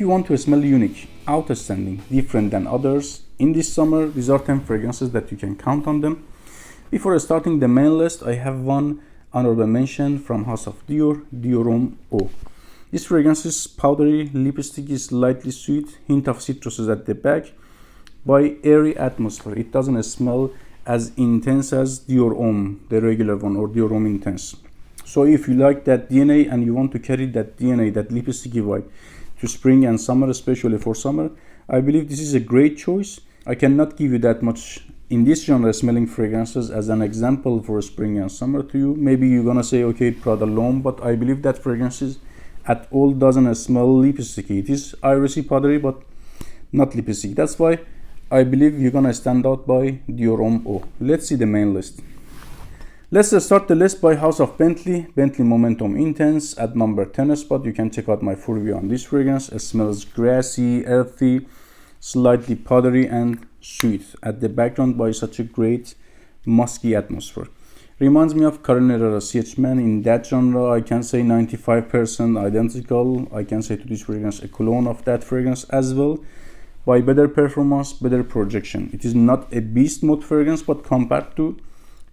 you want to smell unique, outstanding, different than others in this summer, these are 10 fragrances that you can count on them. Before starting the main list, I have one honorable mention from House of Dior, Dior Homme Eau. This fragrance is powdery, lipstick is slightly sweet, hint of citruses at the back, by airy atmosphere. It doesn't smell as intense as Dior Homme, the regular one, or Dior Homme Intense. So if you like that DNA and you want to carry that DNA, that lipsticky vibe to spring and summer, especially for summer, I believe this is a great choice. I cannot give you that much in this genre smelling fragrances as an example for spring and summer to you. Maybe you're gonna say, okay, Prada L'Homme, but I believe that fragrances at all doesn't smell lipsticky. It is irisy, powdery, but not lipstick. That's why I believe you're gonna stand out by Dior Homme Eau. Let's see the main list. Let's start the list by House of Bentley. Bentley Momentum Intense at number 10 spot. You can check out my full review on this fragrance. It smells grassy, earthy, slightly powdery and sweet at the background by such a great musky atmosphere. Reminds me of Cologne rasasi man. In that genre, I can say 95% identical. I can say to this fragrance a cologne of that fragrance as well, by better performance, better projection. It is not a beast mode fragrance, but compared to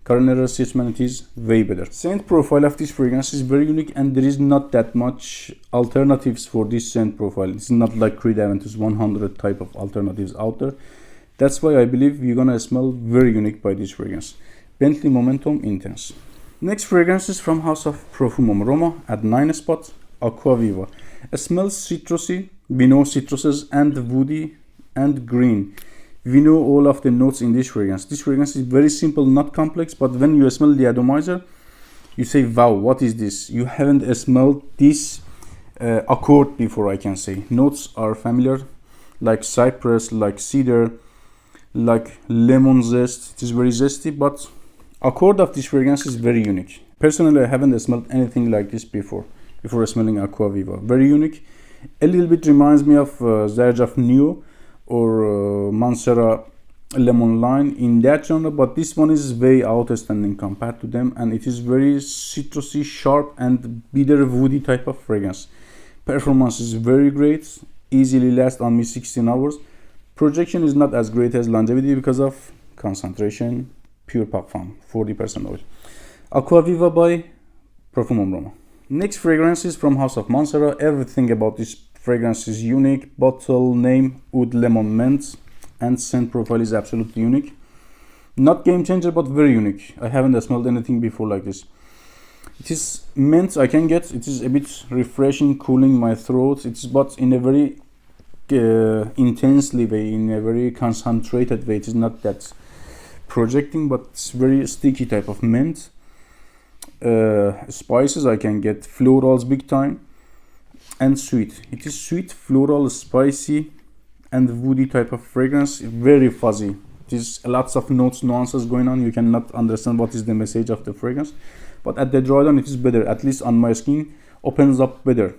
Cologne rasasi man, it is way better. Scent profile of this fragrance is very unique, and there is not that much alternatives for this scent profile. It's not like Creed Aventus 100 type of alternatives out there. That's why I believe you're gonna smell very unique by this fragrance. Bentley Momentum Intense. Next fragrance is from House of Perfume Roma at 9 spot, Aqua Viva. It smells citrusy, we know citruses, and woody and green. We know all of the notes in this fragrance. This fragrance is very simple, not complex, but when you smell the atomizer, you say, wow, what is this? You haven't smelled this accord before, I can say. Notes are familiar, like cypress, like cedar, like lemon zest. It is very zesty, but accord of this fragrance is very unique. Personally, I haven't smelled anything like this before smelling Aqua Viva. Very unique. A little bit reminds me of Zerjaf Neo or Mancera lemon line in that genre, but this one is way outstanding compared to them, and it is very citrusy, sharp and bitter woody type of fragrance. Performance is very great, easily lasts on me 16 hours. Projection is not as great as longevity because of concentration. Pure parfum, 40% oil. Aqua Viva by Perfume Roma. Next fragrance is from House of Mancera. Everything about this fragrance is unique. Bottle name, Oud Lemon Mint, and scent profile is absolutely unique. Not game changer, but very unique. I haven't smelled anything before like this. It is mint, I can get. It is a bit refreshing, cooling my throat. It's but in a very intensely way, in a very concentrated way. It is not that projecting, but it's very sticky type of mint. Spices I can get, florals big time, and sweet. It is sweet, floral, spicy and woody type of fragrance, very fuzzy. It is lots of notes, nuances going on. You cannot understand what is the message of the fragrance, but at the dry down it is better, at least on my skin, opens up better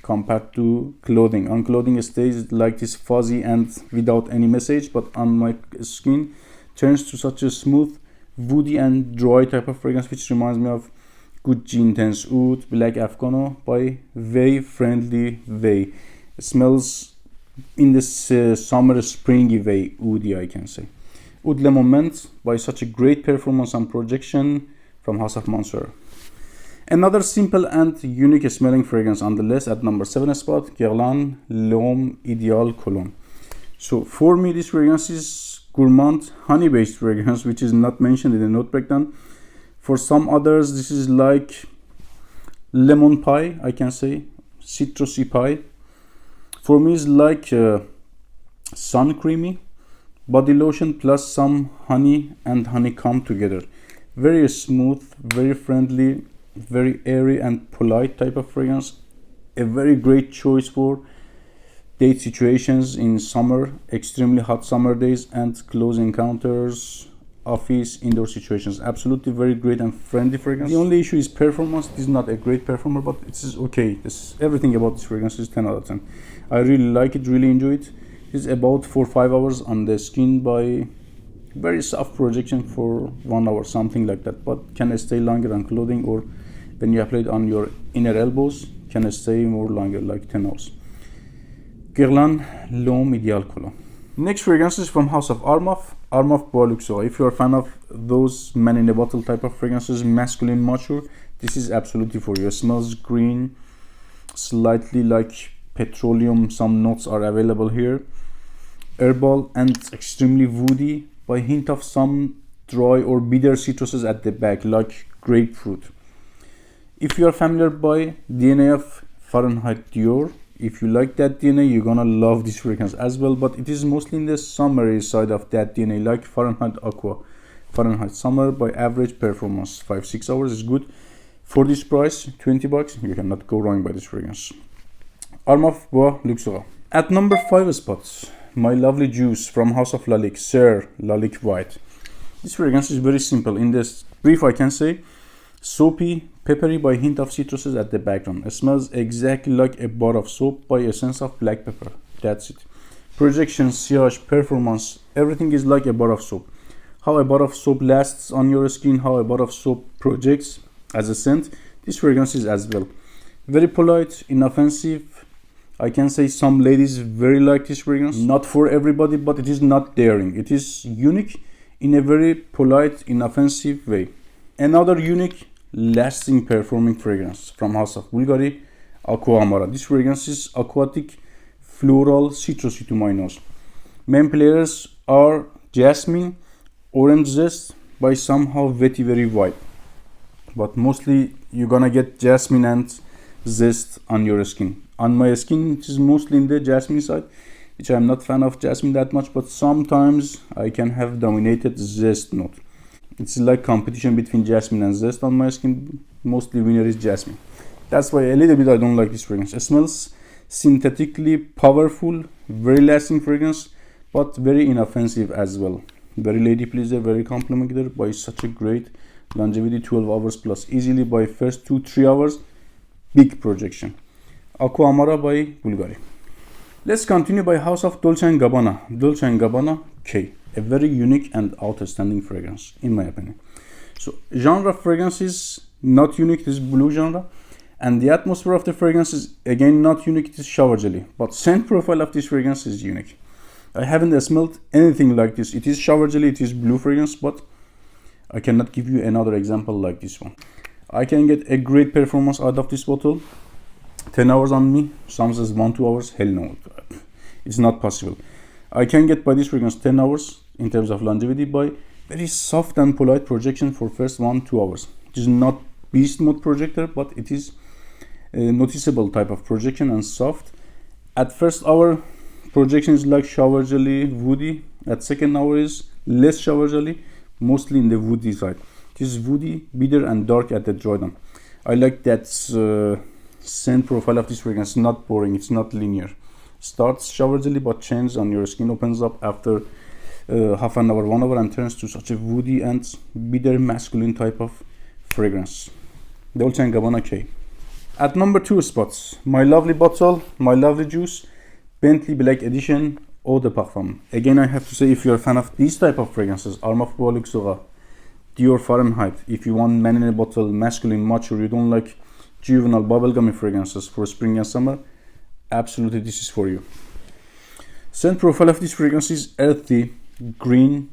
compared to clothing. On clothing it stays like this fuzzy and without any message, but on my skin turns to such a smooth, woody and dry type of fragrance, which reminds me of Gucci Intense Oud, Black Afghano by Way Friendly Way. It smells in this summer springy way, woody I can say. Oud Lemon Mint by such a great performance and projection from House of Mancera. Another simple and unique smelling fragrance on the list at number 7 spot, Guerlain L'Homme Ideal Cologne. So for me this fragrance is gourmand honey based fragrance, which is not mentioned in the note breakdown. For some others this is like lemon pie, I can say, citrusy pie. For me it's like sun creamy body lotion plus some honey and honeycomb together. Very smooth, very friendly, very airy and polite type of fragrance. A very great choice for date situations in summer, extremely hot summer days, and close encounters, office, indoor situations. Absolutely very great and friendly fragrance. The only issue is performance. It is not a great performer, but it is okay. Everything about this fragrance is 10 out of 10. I really like it, really enjoy it. It is about 4-5 hours on the skin by very soft projection for 1 hour, something like that, but can stay longer on clothing, or when you apply it on your inner elbows, can stay more longer, like 10 hours. Guerlain L'Homme Ideal Cologne. Next fragrance is from House of Armaf, Armaf Bois Luxueux. If you're a fan of those man in a bottle type of fragrances, masculine, mature, this is absolutely for you. It smells green, slightly like petroleum. Some notes are available here. Herbal and extremely woody, by hint of some dry or bitter citruses at the back, like grapefruit. If you are familiar by DNA of Fahrenheit Dior, if you like that DNA, you're gonna love this fragrance as well, but it is mostly in the summery side of that DNA, like Fahrenheit Aqua. Fahrenheit Summer by average perfumance, 5-6 hours is good. For this price, 20 bucks, you cannot go wrong by this fragrance. Armaf Bois Luxueux. At number 5 spots, my lovely juice from House of Lalique, Sir Lalique White. This fragrance is very simple. In this brief, I can say soapy, peppery by hint of citruses at the background. It smells exactly like a bar of soap by essence of black pepper. That's it. Projection, sillage, performance, everything is like a bar of soap. How a bar of soap lasts on your skin, how a bar of soap projects as a scent, this fragrance is as well. Very polite, inoffensive. I can say some ladies very like this fragrance. Not for everybody, but it is not daring. It is unique in a very polite, inoffensive way. Another unique, lasting performing fragrance from House of Bulgari, Aqua Amara. This fragrance is aquatic, floral, citrusy to my nose. Main players are jasmine, orange zest by somehow vetiver vibe. But mostly you're gonna get jasmine and zest on your skin. On my skin, it is mostly in the jasmine side, which I'm not fan of jasmine that much, but sometimes I can have dominated zest note. It's like competition between jasmine and zest on my skin. Mostly winner is jasmine. That's why a little bit I don't like this fragrance. It smells synthetically powerful, very lasting fragrance, but very inoffensive as well. Very lady pleaser, very complimentary by such a great longevity, 12 hours plus easily by first 2-3 hours. Big projection. Aqua Amara by Bulgari. Let's continue by House of Dolce & Gabbana. Dolce & Gabbana K. A very unique and outstanding fragrance, in my opinion. So, genre fragrance is not unique, this blue genre. And the atmosphere of the fragrance is again not unique, it is shower jelly. But scent profile of this fragrance is unique. I haven't smelled anything like this. It is shower jelly, it is blue fragrance, but I cannot give you another example like this one. I can get a great performance out of this bottle. 10 hours on me, some says 1-2 hours, hell no, it's not possible. I can get by this fragrance 10 hours in terms of longevity by very soft and polite projection for first 1-2 hours. It is not beast mode projector, but it is a noticeable type of projection and soft. At first hour, projection is like shower jelly, woody. At second hour is less shower jelly, mostly in the woody side. It is woody, bitter and dark at the dry down. I like that scent profile of this fragrance, not boring, it's not linear. Starts shower jelly but changes on your skin, opens up after half an hour, 1 hour, and turns to such a woody and bitter masculine type of fragrance. Dolce & Gabbana K. At number 2 spots, my lovely bottle, my lovely juice, Bentley Black Edition Eau de Parfum. Again, I have to say, if you're a fan of these type of fragrances, Armaf Bois Luxueux, Dior Fahrenheit, if you want man in a bottle, masculine, mature, you don't like juvenile bubblegummy fragrances for spring and summer, absolutely this is for you. Scent profile of this fragrance is earthy, green,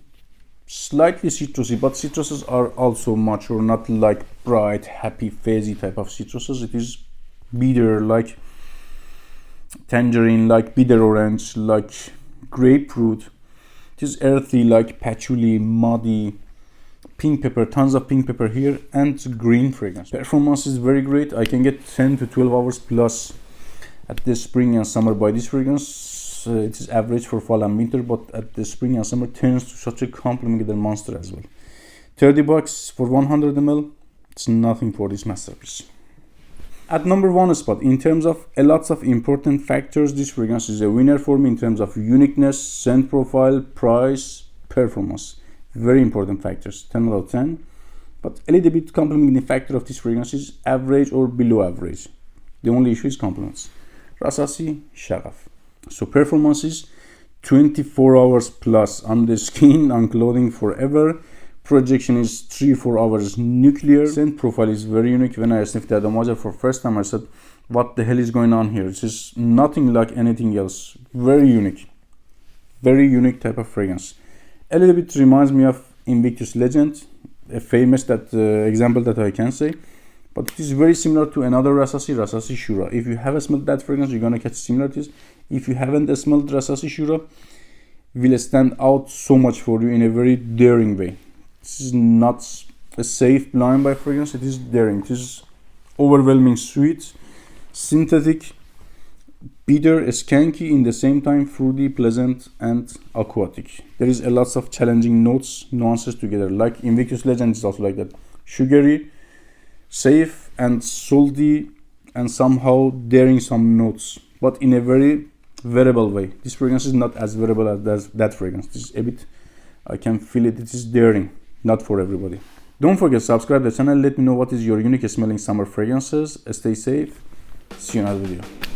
slightly citrusy, but citruses are also mature, not like bright, happy, fizzy type of citruses. It is bitter, like tangerine, like bitter orange, like grapefruit. It is earthy, like patchouli, muddy, pink pepper, tons of pink pepper here, and green fragrance. Performance is very great. I can get 10 to 12 hours plus at the spring and summer by this fragrance. It is average for fall and winter, but at the spring and summer turns to such a complimentary monster as well. 30 bucks for 100 ml. It's nothing for this masterpiece. At number 1 spot, in terms of a lots of important factors, this fragrance is a winner for me in terms of uniqueness, scent profile, price, performance. Very important factors, 10 out of 10. But a little bit complimenting factor of this fragrance is average or below average. The only issue is compliments. Rasasi, Sharaf. So performance is 24 hours plus on the skin, on clothing forever. Projection is 3-4 hours nuclear. Scent profile is very unique. When I sniffed the atomizer for first time, I said, what the hell is going on here? This is nothing like anything else. Very unique. Very unique type of fragrance. A little bit reminds me of Invictus Legend, a famous example that I can say. But it is very similar to another rasasi, rasasi Shura. If you have smelled that fragrance, you're gonna catch similarities. If you haven't smelled rasasi Shura, it will stand out so much for you in a very daring way. This is not a safe blind buy fragrance. It is daring. It is overwhelming sweet, synthetic, bitter, skanky, in the same time fruity, pleasant, and aquatic. There is a lots of challenging notes, nuances together. Like Invictus Legend is also like that. Sugary, safe, and salty, and somehow daring some notes, but in a very wearable way. This fragrance is not as wearable as that fragrance. This is a bit, I can feel it. It is daring. Not for everybody. Don't forget to subscribe to the channel. Let me know what is your unique smelling summer fragrances. Stay safe. See you in another video.